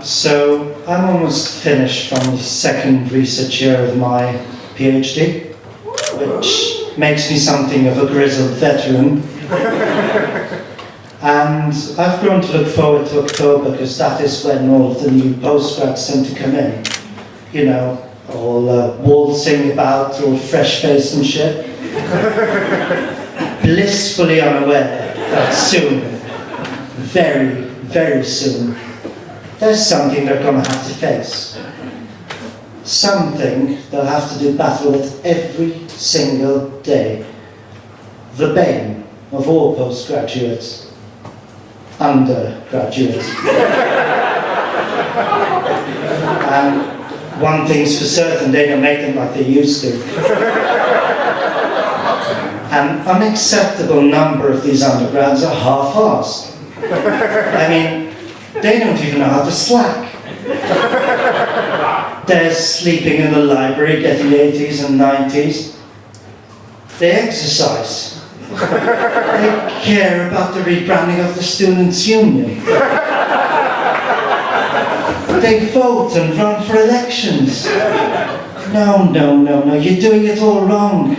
So I'm almost finished from the second research year of my PhD, which makes me something of a grizzled veteran. And I've grown to look forward to October because that is when all of the new postgrads tend to come in. You know, all waltzing about, all fresh-faced and shit. Blissfully unaware that soon, very, very soon, there's something they're going to have to face. Something they'll have to do battle with every single day. The bane of all postgraduates. Undergraduates. And one thing's for certain, they don't make them like they used to. An unacceptable number of these undergrads are half-assed. I mean, they don't even know how to slack. They're sleeping in the library, getting 80s and 90s. They exercise. They care about the rebranding of the Students' Union. They vote and run for elections. No, you're doing it all wrong.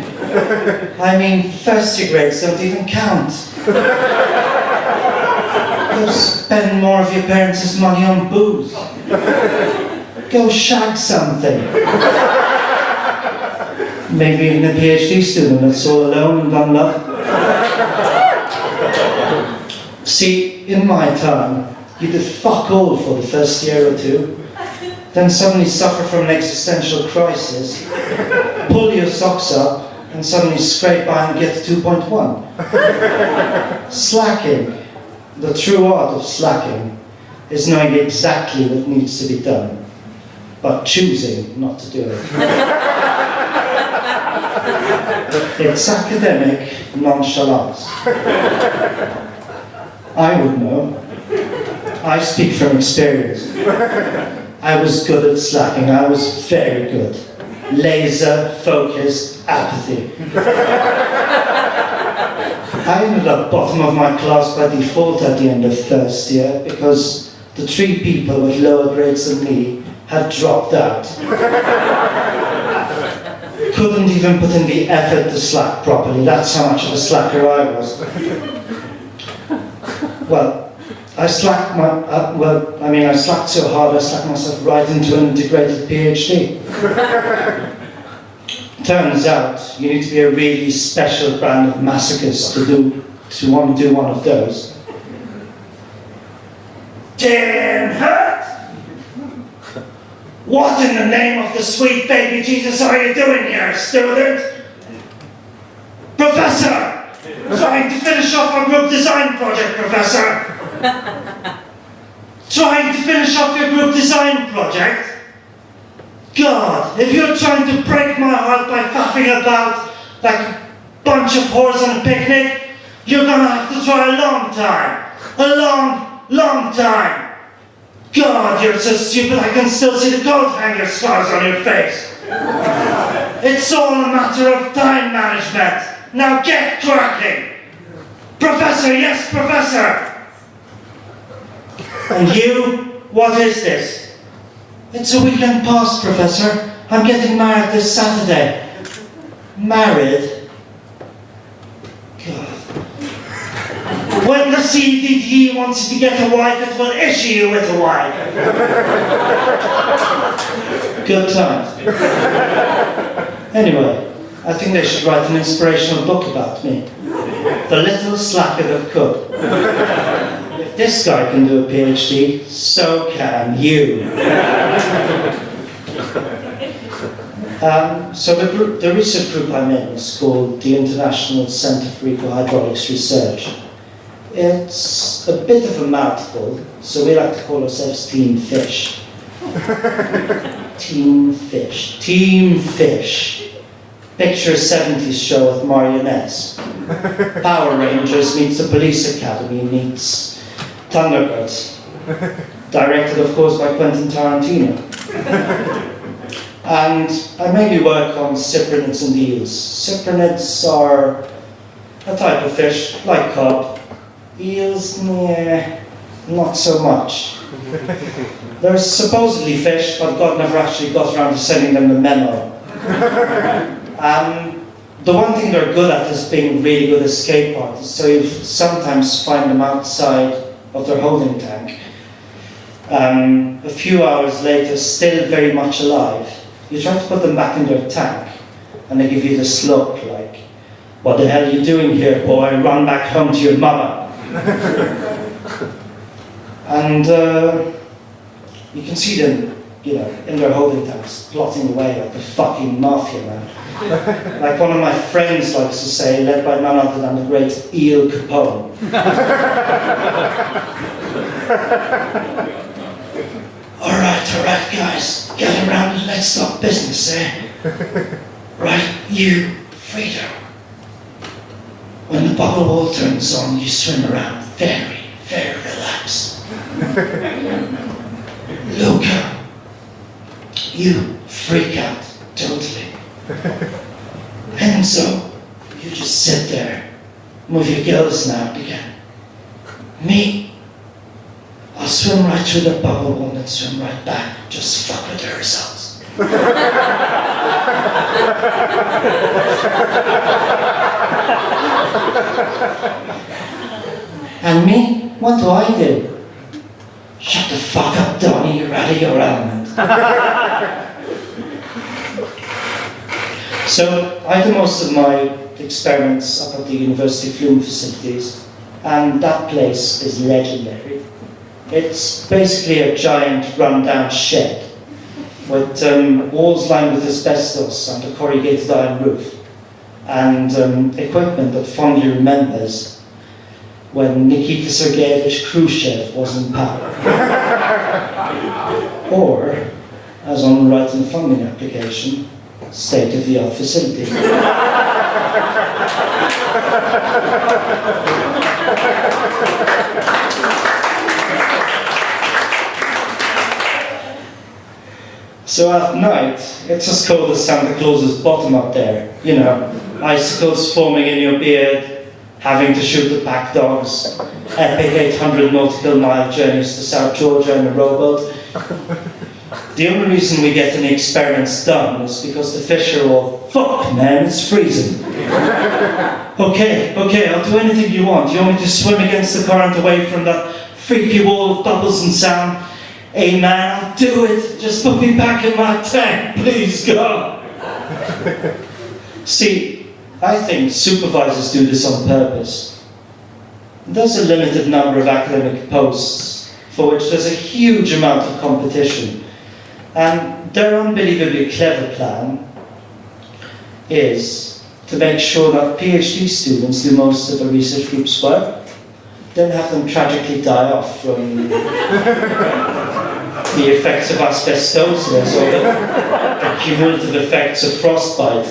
I mean, first-year grades don't even count. Go spend more of your parents' money on booze. Go shag something. Maybe even a PhD student that's all alone and unloved. See, in my time, you did fuck all for the first year or two, then suddenly suffer from an existential crisis, pull your socks up, and suddenly scrape by and get to 2.1. Slacking, the true art of slacking, is knowing exactly what needs to be done, but choosing not to do it. It's academic nonchalance. I would know. I speak from experience. I was good at slacking. I was very good. Laser, focused, apathy. I ended up bottom of my class by default at the end of first year because the 3 people with lower grades than me had dropped out. Couldn't even put in the effort to slack properly. That's how much of a slacker I was. Well, I slacked I slacked so hard I slacked myself right into an integrated PhD. Turns out you need to be a really special brand of masochist to want to do one of those. Damn hurt! What in the name of the sweet baby Jesus are you doing here, student? Professor! Trying to finish off our group design project, Professor! Trying to finish off your group design project? God, if you're trying to break my heart by faffing about like a bunch of whores on a picnic, you're gonna have to try a long time. A long time. God, you're so stupid I can still see the coat hanger scars on your face. It's all a matter of time management. Now get cracking. Professor, yes, Professor. And you, what is this? It's a weekend pass, Professor. I'm getting married this Saturday. Married? God. When the CDD wants you to get a wife, it will issue you with a wife. Good times. Anyway, I think they should write an inspirational book about me. The little slacker that could. If this guy can do a PhD, so can you. So the research group I'm in is called the International Centre for Ecohydraulics Research. It's a bit of a mouthful, so we like to call ourselves Team Fish. Team Fish. Team Fish. Picture a 70s show with marionettes. Power Rangers meets the Police Academy meets Thunderbirds. Directed, of course, by Quentin Tarantino. And I mainly work on cyprinids and eels. Cyprinids are a type of fish, like cod. Eels, not so much. They're supposedly fish, but God never actually got around to sending them the memo. The one thing they're good at is being really good escape artists, so you sometimes find them outside of their holding tank. A few hours later, still very much alive. You try to put them back in their tank, and they give you this look like, "What the hell are you doing here, boy? Run back home to your mama." And you can see them, in their holding tanks, plotting away like the fucking mafia, man. Like one of my friends likes to say, led by none other than the great Eel Capone. All right, guys, get around and let's talk business, eh? Right, you, Frida. When the bubble wall turns on, you swim around very, very relaxed. Luca, you freak out totally. Enzo, you just sit there, move your gills now and again. Me, I'll swim right through the bubble wall and swim right back. Just fuck with the results. And me, what do I do? Shut the fuck up, Donnie, you're out of your element. So, I do most of my experiments up at the University Flume facilities, and that place is legendary. It's basically a giant run-down shed with walls lined with asbestos and a corrugated iron roof, and equipment that fondly remembers when Nikita Sergeyevich Khrushchev was in power. Or, as on the right in the funding application, state-of-the-art facility. So at night, it's as cold as Santa Claus's bottom up there. Icicles forming in your beard, having to shoot the pack dogs, epic 800 nautical mile journeys to South Georgia in a rowboat. The only reason we get any experiments done is because the fish are all, "Fuck man, it's freezing." Okay, I'll do anything you want. You want me to swim against the current away from that freaky wall of bubbles and sound? Hey man, I'll do it. Just put me back in my tank, please God. See, I think supervisors do this on purpose. There's a limited number of academic posts for which there's a huge amount of competition. And their unbelievably clever plan is to make sure that PhD students do most of the research group's work, then have them tragically die off from the effects of asbestosis or the cumulative effects of frostbite.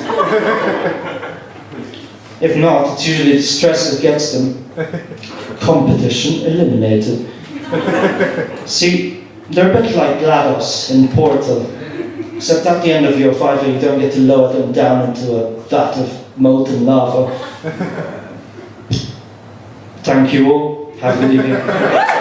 If not, it's usually the stress that gets them. Competition eliminated. See, they're a bit like GLaDOS in Portal, except at the end of your fiver you don't get to lower them down into a vat of molten lava. Thank you all. Have a good evening.